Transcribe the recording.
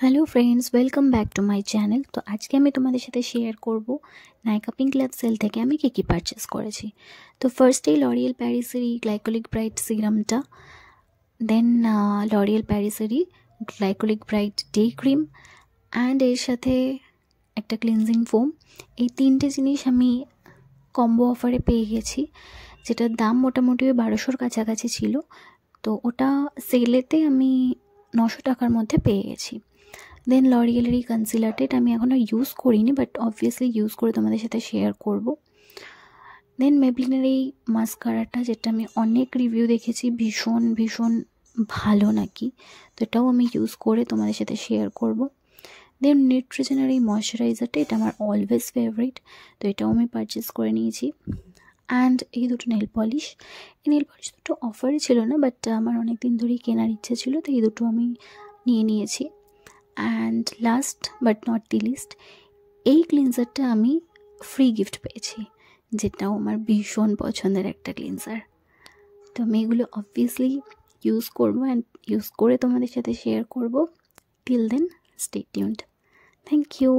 Hello friends, welcome back to my channel. তো আজকে আমি তোমাদের সাথে শেয়ার করব নাইকা পিঙ্ক ল্যাব সেল থেকে আমি কী পারচেস করেছি। তো ফার্স্টেই লরিয়েল প্যারিসের গ্লাইকোলিক ব্রাইট সিরামটা, দেন লরিয়েল প্যারিসের glycolic bright day cream, and এর সাথে একটা ক্লিনজিং ফোম। এই তিনটে জিনিস আমি কম্বো অফারে পেয়ে গেছি, যেটার দাম মোটামুটি 1200-র কাছাকাছি ছিল। তো ওটা সেলেতে আমি 900 টাকার মধ্যে পেয়ে গেছি। দেন লরিয়েলের এই কনসিলারটা, এটা আমি এখনও ইউজ করিনি, বাট অবভিয়াসলি ইউজ করে তোমাদের সাথে শেয়ার করব। দেন মেবলিনের এই মাস্কারাটা, যেটা আমি অনেক রিভিউ দেখেছি ভীষণ ভীষণ ভালো নাকি, তো এটাও আমি ইউজ করে তোমাদের সাথে শেয়ার করব। দেন নিউট্রিজেনের এই ময়শ্চারাইজারটা, এটা আমার অলওয়েজ ফেভারিট, তো এটাও আমি পারচেস করে নিয়েছি। অ্যান্ড এই দুটো নেল পলিশ, এই নেল পলিশ দুটো অফারে ছিল না, বাট আমার অনেক দিন ধরেই কেনার ইচ্ছে ছিল, তো এই দুটো আমি নিয়ে নিয়েছি। And last but not the least, এই ক্লিনজারটা আমি ফ্রি গিফট পেয়েছি, যেটাও আমার ভীষণ পছন্দের একটা ক্লিনজার। তো আমি এগুলো অবভিয়াসলি ইউজ করবো অ্যান্ড ইউজ করে তোমাদের সাথে শেয়ার করব। Till then stay tuned. Thank you.